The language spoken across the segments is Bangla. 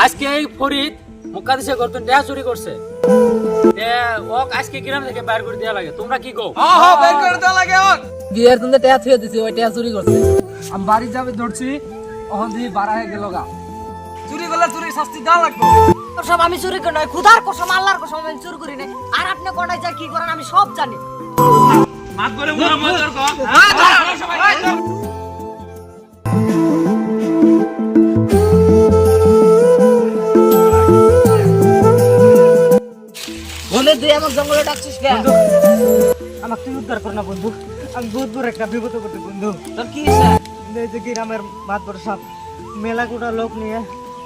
আজকে এই ফরিদ মুকাদ্দেসে করতেন টাকা চুরি করছে ওক আজকে গ্রাম থেকে বাইর করে দেওয়া লাগে। তোমরা কি কো? হ্যাঁ বের করে দেওয়া লাগে ওক। বিয়ের তুমি টাকা ছুঁয়ে দিছি, ওই টাকা চুরি করছে। আমি বাড়ি যাবে ধরছি, ওখান দিয়ে বাড়া হয়ে গেল গা। চুরি করলে চুরি শাস্তি দেওয়া লাগবে। সব আমি চুরি করি নাই, খুদার কসম আল্লাহর কসম আমি চুরি করি নাই। আর আপনি কোনায় যা কি করেন আমি সব জানি। মাত করে মুরা মজর কো। বলে তুই আমার জঙ্গলে ডাকছিস কেন? আমাকে তুই উদ্ধার কর না বন্ধু, আমি বহুত বড় একটা বিপদ করতে বন্ধু। তোর কি হইছে? এই যে গ্রামের মাতবর সাহেব মেলা গোটা লোক নিয়ে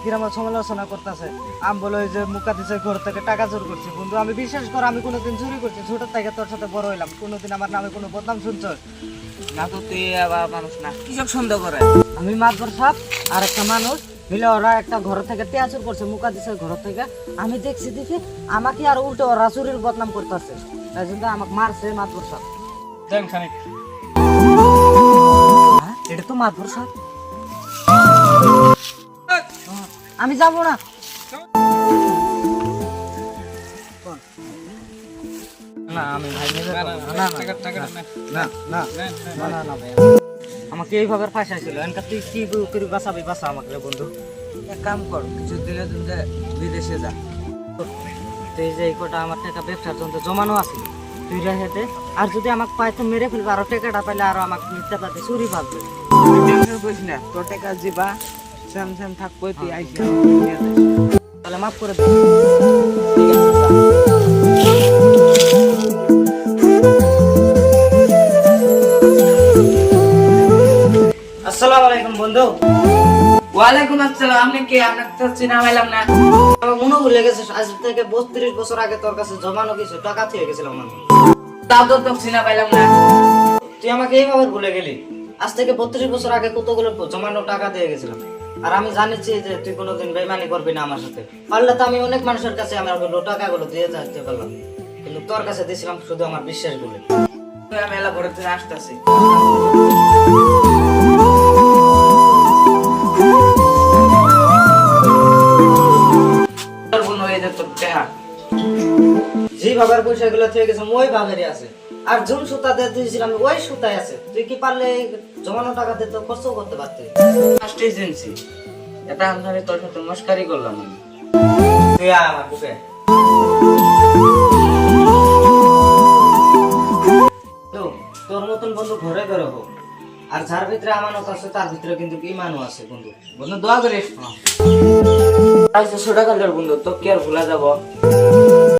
গ্রামের সমালোচনা করতেছে। আমি বলে ওই যে মুকাদ্দেসের ঘর থেকে টাকা চুরি করছি বন্ধু। আমি বিশ্বাস কর আমি কোনোদিন চুরি করছি, ছোট থেকে তোর সাথে বড় হইলাম, কোনোদিন আমার নামে কোনো বদনাম শুনছ না তো তুই আবার মানুষ না, কিসব সন্দেহ করে? আমি মাতবর সাহেব আর একটা মানুষ মিলে ওরা একটা ঘর থেকে টেয়া চুরি করছে, মুকাদ্দেসের ঘর থেকে। আমি দেখছি দেখি আমাকে আর উল্টো ওরা চুরির বদনাম করতেছে, তাই জন্য আমাকে মারছে মাতবর সাহেব। দেন খানিক হ্যাঁ, এটা তো মাতবর সাহেব। আমি যাব না। না আমি ভাই নেবে না না ভাই, আমাকে এইভাবে ফাঁসাইছিল, এনকা তুই কি করে বাঁচাবি? বাঁচা আমাকে রে বন্ধু। এক কাম কর, কিছু দিনে তুমি বিদেশে যা। তুই যে এই কটা আমার টাকা ব্যবসার জন্য জমানো আছে তুই রেখে দে। আর যদি আমাকে পায় তো মেরে ফেলবে, আরো টাকাটা পাইলে আরো আমাকে মিথ্যা পাতে চুরি পাবে। টেনশন করিস না, তোর টাকা যাবা সেম সেম থাকবো, তুই আইসি তাহলে মাফ করে দে। আসসালামু আলাইকুম বন্ধু। ওয়ালাইকুম আসসালাম। আপনি কে? আপনাকে তো চিনা পাইলাম না। আমার মনে ভুলে গেছে, আজ থেকে 32 বছর আগে তোর কাছে জমানো কিছু টাকা থেকে গেছিলাম আমি। তাও তো চিনা পাইলাম না। তুই আমাকে এইভাবে ভুলে গেলি। আজ থেকে 32 বছর আগে কতগুলো জমানো টাকা দিয়ে গেছিলাম। আর আমি জানিছি যে তুই কোনোদিন বেইমানি করবি না আমার সাথে। পারলে তো আমি অনেক মানুষের কাছে আমার টাকাগুলো দিয়ে থাকতে পারলাম, কিন্তু তোর কাছে দিয়েছিলাম শুধু আমার বিশ্বাস বলে। তুই আমি এলা ঘরে থেকে আসতেছি। তোর বোন হয়ে যেত টাকা। যে বাবার পয়সাগুলো থেকে গেছে ওই বাবারই আছে। আর জুন সুতা দিয়ে দিয়েছিলাম ওই সুতাই আছে। তুই কি পারলে এই জমানো টাকা দিয়ে তো খরচ করতে পারতি। ফার্স্ট এজেন্সি এটা আমি তোর সাথে মস্কারি করলাম আমি। তুই আয় আমার বুকে। তোর মতন বন্ধু ঘরে ঘরে হোক, আর যার ভিতরে আমানত আছে তার ভিতরে কিন্তু ইমানও আছে বন্ধু। বন্ধু দোয়া করিস। আচ্ছা ছোট কালের বন্ধু তো কি আর ভুলা যাব।